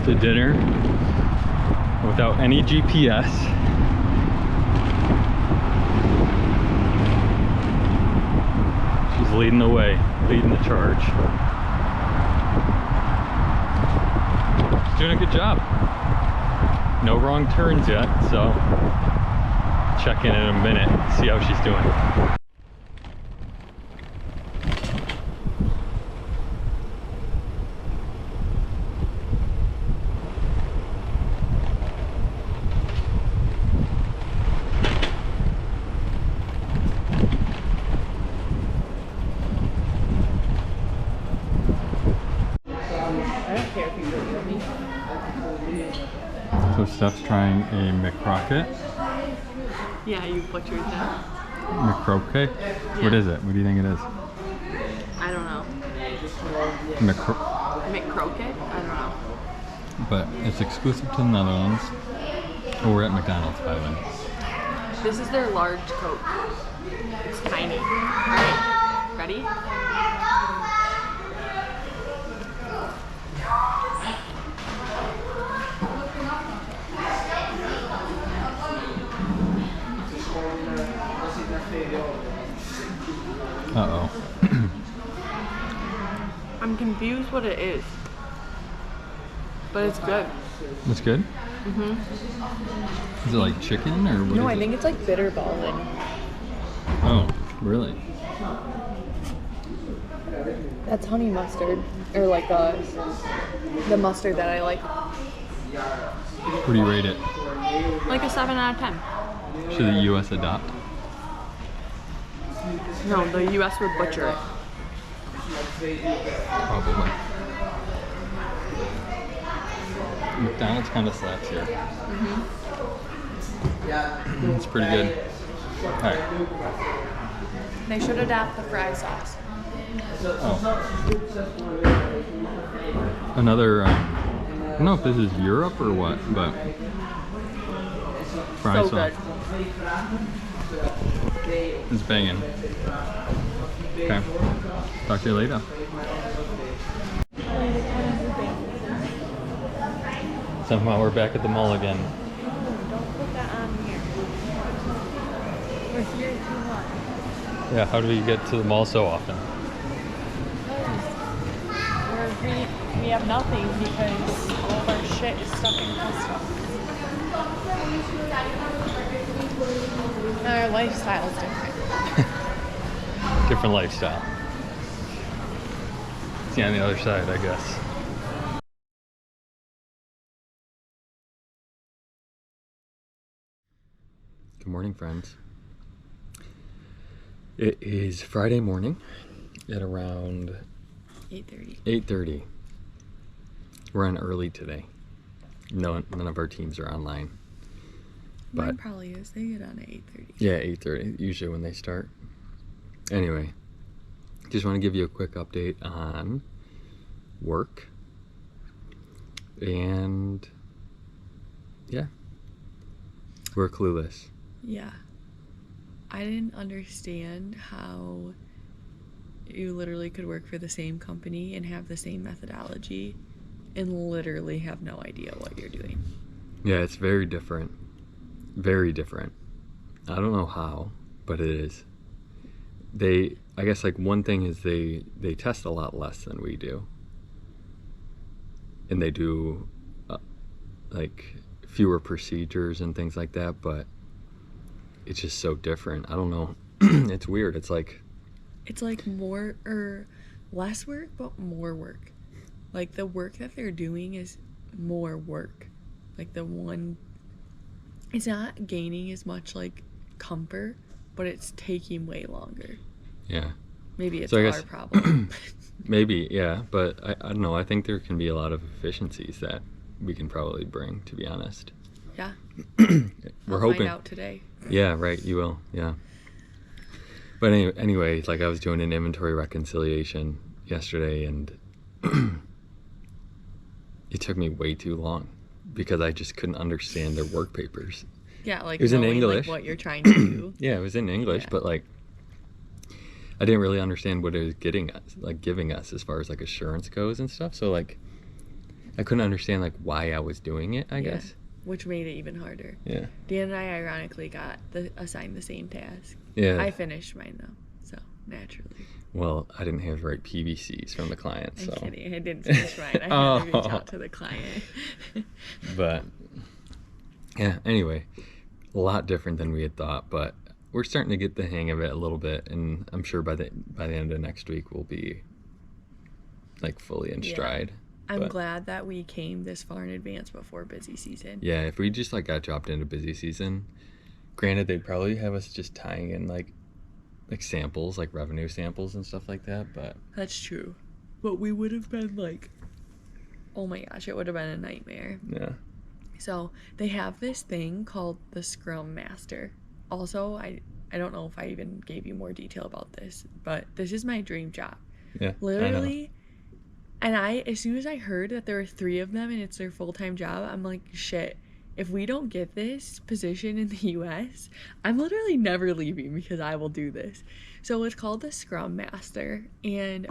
to dinner without any GPS. She's leading the way, leading the charge. She's doing a good job. No wrong turns yet, so check in a minute, see how she's doing. So Steph's trying a McCrocket. Yeah, you butchered that. McCrocket? Yeah. What is it? What do you think it is? I don't know. McCrocket? I don't know. But it's exclusive to the Netherlands. Oh, we're at McDonald's, by the way. This is their large Coke. It's tiny. Alright, ready? Uh-oh. I'm confused what it is. But it's good. It's good? Mm-hmm. Is it like chicken or what? No, is I it? think it's like bitter balling. Oh, really? That's honey mustard. Or like the mustard that I like. What do you rate it? Like a 7 out of 10. Should the U.S. adopt? No, the US would butcher it. Probably. McDonald's kind of slaps here. Mm-hmm. It's pretty good. Alright. They should adapt the fry sauce. Oh. Another, I don't know if this is Europe or what, but fry So sauce. good. It's banging. Okay. Talk to you later. Somehow we're back at the mall again. Don't put that on here. We're here too much. Yeah, how do we get to the mall so often? We have nothing because all of our shit is stuck in customs. Our lifestyle is different. Different lifestyle. See on the other side, I guess. Good morning, friends. It is Friday morning at around 8:30. 8:30. We're on early today. None of our teams are online. Mine But probably is. They get on at 8:30. yeah, 8:30 usually when they start. Anyway, just want to give you a quick update on work. And yeah, we're clueless. Yeah. I didn't understand how you literally could work for the same company and have the same methodology and literally have no idea what you're doing. Yeah, it's very different. Very different. I don't know how, but it is. I guess like one thing is they test a lot less than we do. And they do like fewer procedures and things like that, but it's just so different. I don't know. It's weird. It's like more or less work, but more work. Like the work that they're doing is more work. Like it's not gaining as much like comfort, but it's taking way longer. Yeah. Maybe it's So I our guess, problem. Maybe, yeah, but I don't know. I think there can be a lot of efficiencies that we can probably bring, to be honest. Yeah. We're I'll hoping. find out today. Yeah, right. You will. Yeah. But anyway, like I was doing an inventory reconciliation yesterday, and it took me way too long because I just couldn't understand their work papers. Yeah, like it was in knowing, English. Like, what you're trying to do. Yeah, it was in English, Yeah. but like I didn't really understand what it was giving us as far as like assurance goes and stuff. So like I couldn't understand like why I was doing it, I Yeah. guess. Which made it even harder. Yeah. Dan and I ironically got assigned the same task. Yeah. I finished mine though, so naturally. Well, I didn't have the right PVCs from the client, I'm so. kidding. I didn't finish mine. I had to reach out to the client. But yeah, anyway, a lot different than we had thought, but we're starting to get the hang of it a little bit, and I'm sure by the end of next week we'll be like fully in stride. I'm glad that we came this far in advance before busy season. Yeah, if we just like got dropped into busy season, granted they'd probably have us just tying in like samples, like revenue samples and stuff like that, but That's true. But we would have been like, oh my gosh, it would have been a nightmare. yeah. So they have this thing called the Scrum Master. Also, I don't know if I even gave you more detail about this, but this is my dream job. Yeah. Literally. And as soon as I heard that there were 3 of them and it's their full-time job, I'm like, shit, if we don't get this position in the US, I'm literally never leaving because I will do this. So it's called the Scrum Master, and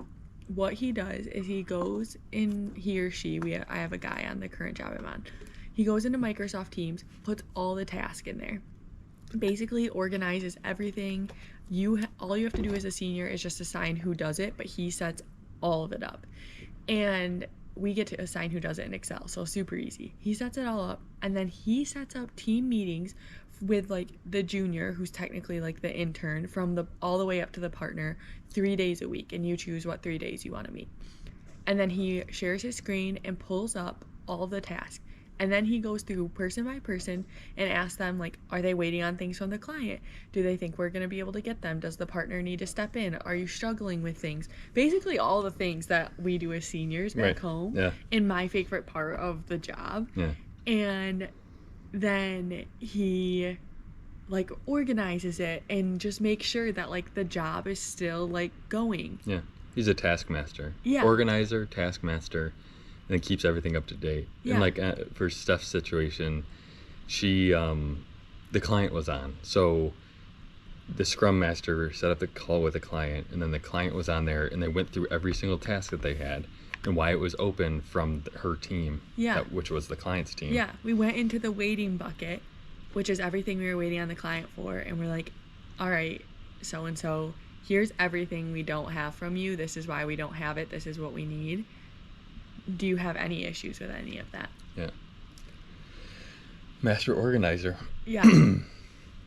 what he does is he goes in, he or she, I have a guy on the current job I'm on. He goes into Microsoft Teams, puts all the tasks in there, basically organizes everything. All you have to do as a senior is just assign who does it, but he sets all of it up. And we get to assign who does it in Excel, so super easy. He sets it all up, and then he sets up team meetings with like the junior, who's technically like the intern, from all the way up to the partner, 3 days a week, and you choose what 3 days you want to meet. And then he shares his screen and pulls up all the tasks. And then he goes through person by person and asks them, like, are they waiting on things from the client? Do they think we're going to be able to get them? Does the partner need to step in? Are you struggling with things? Basically all the things that we do as seniors back home. Yeah. In my favorite part of the job. Yeah. And then he like organizes it and just makes sure that like the job is still like going. Yeah. He's a taskmaster. Yeah. Organizer, taskmaster, and keeps everything up to date. Yeah. And like for Steph's situation, she the client was on, so the Scrum Master set up the call with the client, and then the client was on there, and they went through every single task that they had and why it was open from her team, which was the client's team. Yeah, we went into the waiting bucket, which is everything we were waiting on the client for, and we're like, all right, so and so, here's everything we don't have from you. This is why we don't have it. This is what we need. Do you have any issues with any of that? Yeah. Master organizer. Yeah.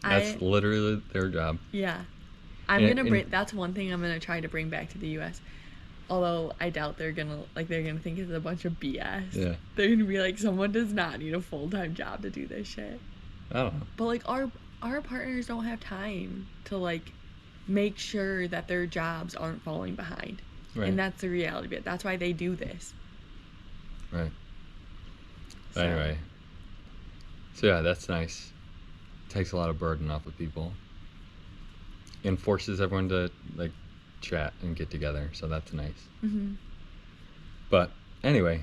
That's literally their job. Yeah. That's one thing I'm gonna try to bring back to the US. Although I doubt they're gonna think it's a bunch of BS. Yeah. They're gonna be like, someone does not need a full-time job to do this shit. I don't know. But like our partners don't have time to like make sure that their jobs aren't falling behind. Right. And that's the reality of it. That's why they do this. Right. So. Anyway. So yeah, that's nice. Takes a lot of burden off of people. And forces everyone to like chat and get together. So that's nice. Mm-hmm. But anyway,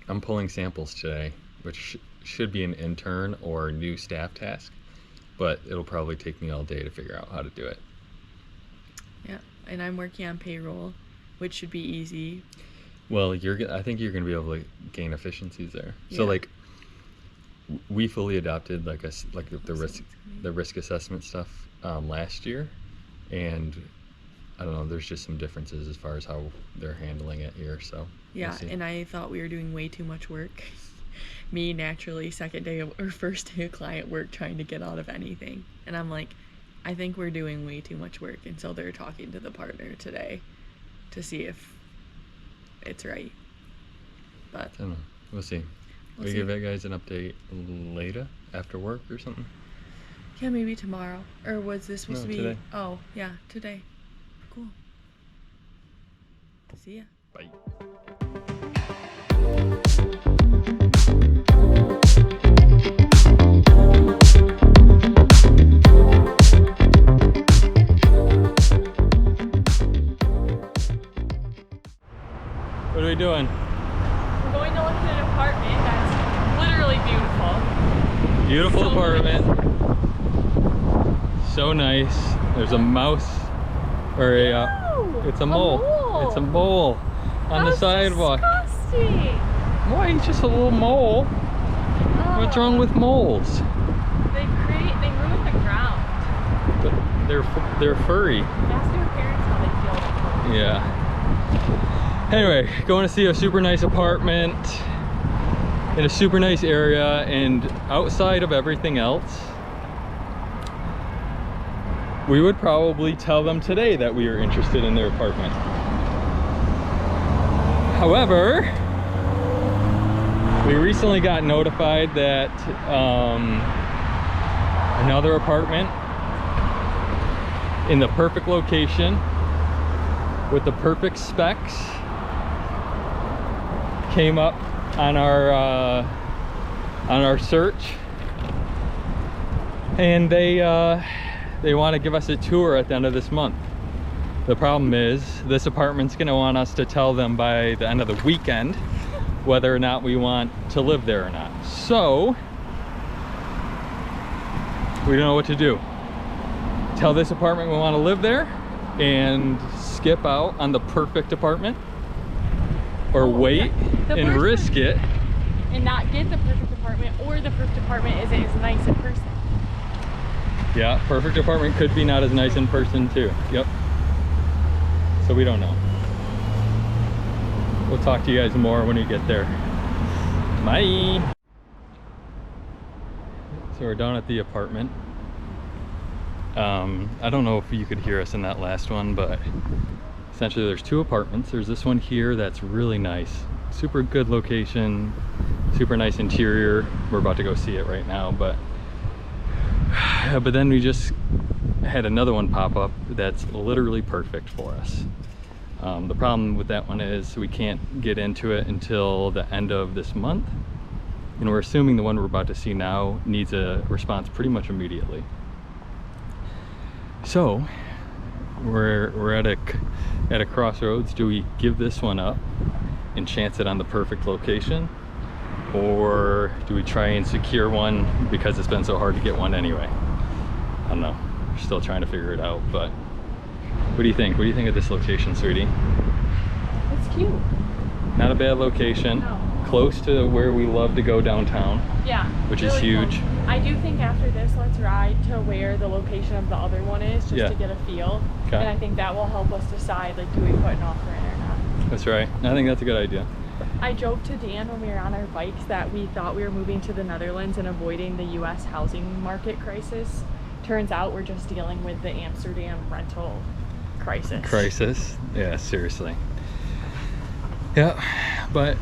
I'm pulling samples today, which should be an intern or new staff task. But it'll probably take me all day to figure out how to do it. Yeah, and I'm working on payroll, which should be easy. Well, I think you're going to be able to gain efficiencies there. Yeah. So like, we fully adopted the risk assessment stuff last year, and I don't know. There's just some differences as far as how they're handling it here. So yeah, and I thought we were doing way too much work. Me naturally, second day or first day of client work, trying to get out of anything, and I'm like, I think we're doing way too much work, and so they're talking to the partner today to see if it's right. But I don't know. We'll see. We'll we see. give you guys an update later after work or something. Yeah, maybe tomorrow. Or was this supposed to be today. Oh, yeah, today. Cool. See ya. Bye. What are we doing? We're going to look at an apartment that's literally beautiful. Beautiful apartment. So nice. There's a mouse, or it's a mole. mole. It's a mole on the sidewalk. Disgusting. Why? He's just a little mole. What's wrong with moles? They ruin the ground. But they're furry. Ask your parents how they feel about it. Yeah. Anyway, going to see a super nice apartment in a super nice area, and outside of everything else, we would probably tell them today that we are interested in their apartment. However, we recently got notified that another apartment in the perfect location with the perfect specs came up on our search, and they want to give us a tour at the end of this month. The problem is this apartment's going to want us to tell them by the end of the weekend whether or not we want to live there or not. So we don't know what to do. Tell this apartment we want to live there and skip out on the perfect apartment, or wait and risk it and not get the perfect apartment, or the perfect apartment isn't as nice in person. Yeah, perfect apartment could be not as nice in person too. Yep. So we don't know. We'll talk to you guys more when we get there. Bye. So we're down at the apartment. I don't know if you could hear us in that last one, but essentially there's two apartments. There's this one here that's really nice. Super good location, super nice interior. We're about to go see it right now, but then we just had another one pop up that's literally perfect for us. The problem with that one is we can't get into it until the end of this month, and we're assuming the one we're about to see now needs a response pretty much immediately. So we're at a crossroads. Do we give this one up and chance it on the perfect location, or do we try and secure one because it's been so hard to get one anyway? I don't know. We're still trying to figure it out, but what do you think? What do you think of this location, sweetie? It's cute. Not a bad location. No. Close to where we love to go downtown. Yeah. Which is huge. Close. I do think after this, let's ride to where the location of the other one is, just to get a feel. Okay. And I think that will help us decide, like, do we put an offer in or not. That's right. I think that's a good idea. I joked to Dan when we were on our bikes that we thought we were moving to the Netherlands and avoiding the US housing market crisis. Turns out we're just dealing with the Amsterdam rental crisis. Yeah, seriously. Yeah, but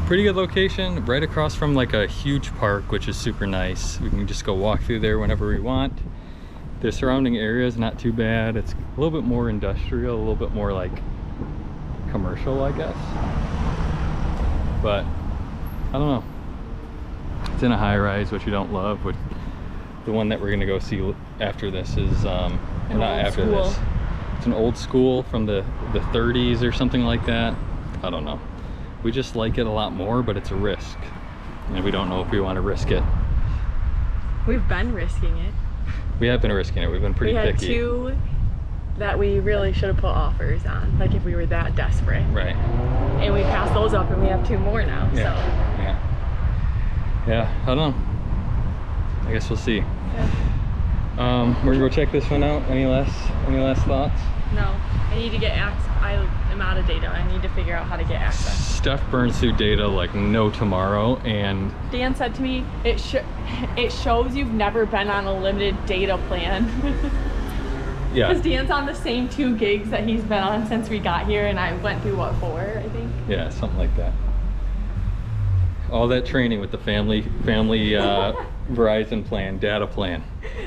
pretty good location, right across from like a huge park, which is super nice. We can just go walk through there whenever we want. The surrounding area is not too bad. It's a little bit more industrial, a little bit more like commercial, I guess. But I don't know. It's in a high rise, which you don't love. But the one that we're gonna go see after this is not after this. It's an old school from the 30s or something like that. I don't know. We just like it a lot more, but it's a risk, and we don't know if we want to risk it. We've been risking it. We have been risking it. We've been pretty picky. We had two that we really should have put offers on, like if we were that desperate. Right. And we passed those up, and we have two more now. Yeah. So. Yeah. I don't know. I guess we'll see. Yeah. We're gonna go check this one out. Any last thoughts? No. I need to get access. I am out of data. I need to figure out how to get access. Stuff burns through data like no tomorrow, and Dan said to me, it shows you've never been on a limited data plan. yeah. Because Dan's on the same 2 gigs that he's been on since we got here, and I went through, what, 4, I think? Yeah, something like that. All that training with the family Verizon plan, data plan.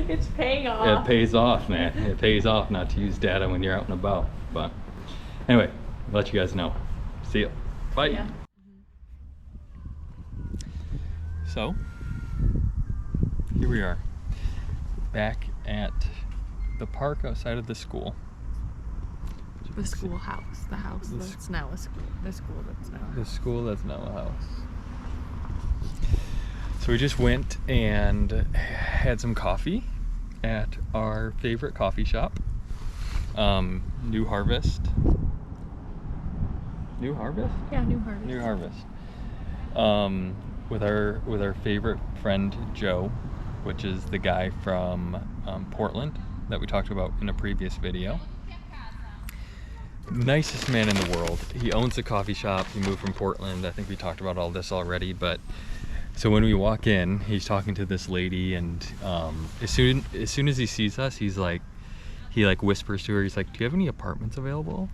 It's paying off. It pays off, man. It pays off not to use data when you're out and about. But anyway, I'll let you guys know. See ya. Bye. Yeah. So, here we are, back at the park outside of the school. The schoolhouse. The house that's now a school. The school that's now a house. The school that's now a house. So we just went and had some coffee at our favorite coffee shop, New Harvest. New Harvest? Yeah, New Harvest. New Harvest. with our favorite friend Joe, which is the guy from Portland that we talked about in a previous video. Nicest man in the world. He owns a coffee shop. He moved from Portland. I think we talked about all this already, but so when we walk in, he's talking to this lady, and as soon as he sees us, he whispers to her, he's like, "Do you have any apartments available?"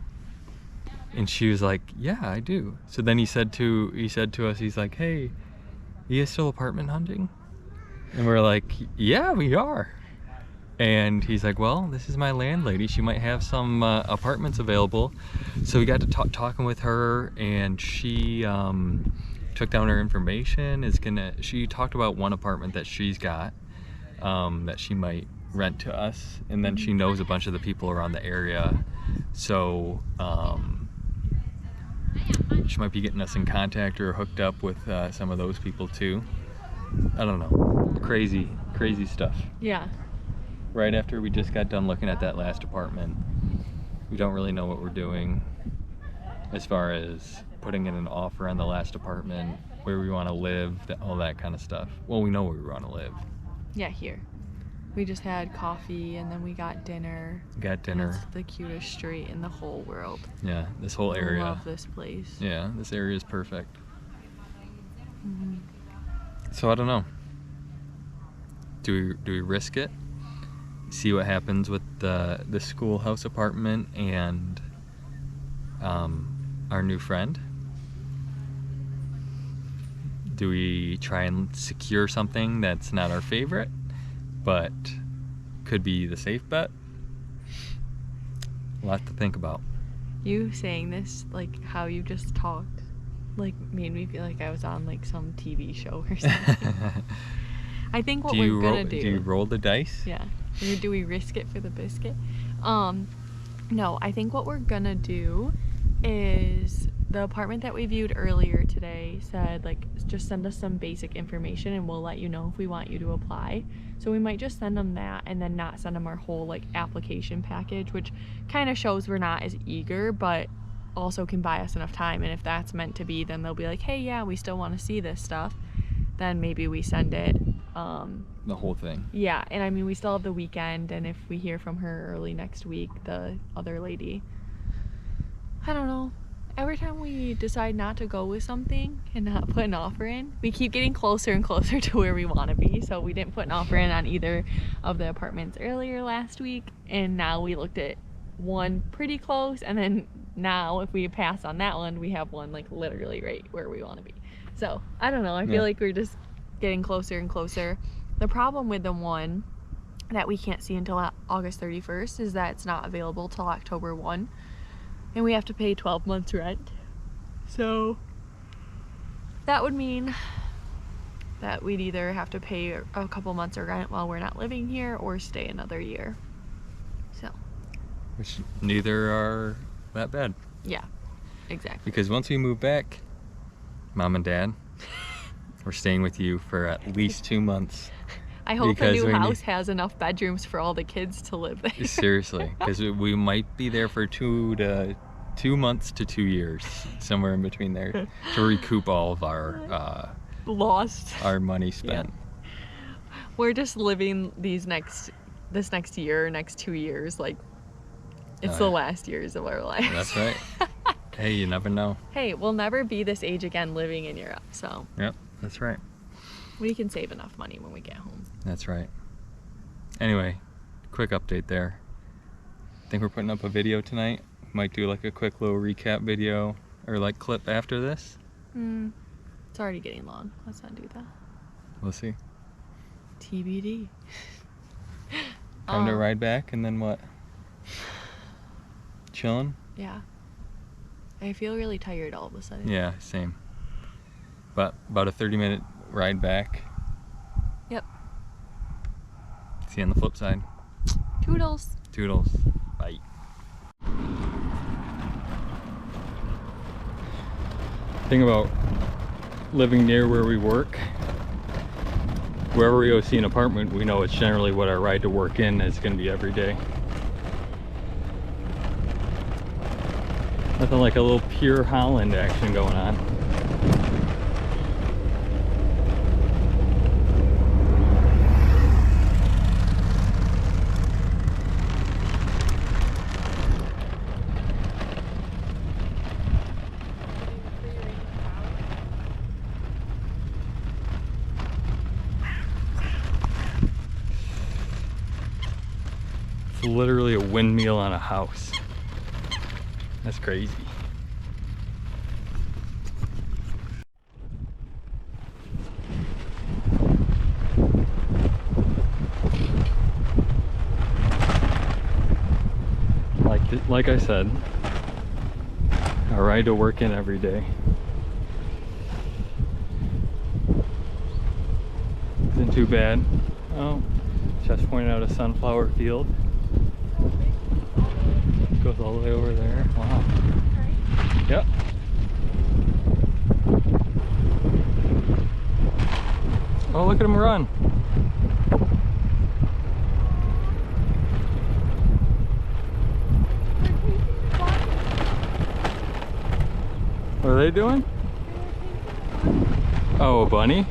And she was like, "Yeah, I do." So then he said to us, he's like, "Hey, you guys still apartment hunting?" And we're like, "Yeah, we are." And he's like, "Well, this is my landlady. She might have some apartments available." So we got to talking with her, and she took down her information. She talked about one apartment that she's got that she might rent to us, and then she knows a bunch of the people around the area. So she might be getting us in contact or hooked up with some of those people too. I don't know. Crazy stuff. Yeah. Right after we just got done looking at that last apartment, we don't really know what we're doing as far as putting in an offer on the last apartment, where we want to live, all that kind of stuff. Well, we know where we want to live. Yeah, here. We just had coffee, and then we got dinner. It's the cutest street in the whole world. Yeah, this whole area. I love this place. Yeah, this area is perfect. So I don't know. Do we risk it? See what happens with the schoolhouse apartment and our new friend? Do we try and secure something that's not our favorite, but could be the safe bet? A lot to think about. You saying this, like how you just talked, like made me feel like I was on like some TV show or something. I think what we're gonna do. Do you roll the dice? Yeah. Or do we risk it for the biscuit? No, I think what we're gonna do is, the apartment that we viewed earlier today said, like, just send us some basic information and we'll let you know if we want you to apply. So we might just send them that and then not send them our whole like application package, which kind of shows we're not as eager, but also can buy us enough time. And if that's meant to be, then they'll be like, "Hey, yeah, we still want to see this stuff." Then maybe we send it. The whole thing. Yeah, and I mean, we still have the weekend, and if we hear from her early next week, the other lady, I don't know. Every time we decide not to go with something and not put an offer in, we keep getting closer and closer to where we want to be. So we didn't put an offer in on either of the apartments earlier last week, and now we looked at one pretty close, and then now if we pass on that one, we have one like literally right where we want to be. So I don't know, I feel like we're just getting closer and closer. The problem with the one that we can't see until August 31st is that it's not available till October 1, and we have to pay 12 months rent. So that would mean that we'd either have to pay a couple months of rent while we're not living here or stay another year. So, which neither are that bad. Yeah, exactly. Because once we move back, Mom and Dad, we're staying with you for at least 2 months. I hope the new house has enough bedrooms for all the kids to live there. Seriously, because we might be there for 2 months to 2 years, somewhere in between there, to recoup all of our our money spent. Yeah. We're just living this next year, next 2 years, like it's the last years of our lives. That's right. Hey, you never know. Hey, we'll never be this age again living in Europe, so. Yep, that's right. We can save enough money when we get home. That's right. Anyway, quick update there. I think we're putting up a video tonight. Might do like a quick little recap video or like clip after this. It's already getting long. Let's not do that. We'll see. TBD. Time to ride back, and then what? Chilling? Yeah. I feel really tired all of a sudden. Yeah, same. But about a 30-minute ride back. Yep. See you on the flip side. Toodles. Toodles. Bye. Thing about living near where we work, wherever we go see an apartment, we know it's generally what our ride to work in is going to be every day. Nothing like a little pure Holland action going on. It's literally a windmill on a house. That's crazy. Like I said, I ride to work in every day. Isn't too bad. Oh, just pointed out a sunflower field. Goes all the way over there. Wow. Yep. Oh, look at him run. What are they doing? Oh, a bunny?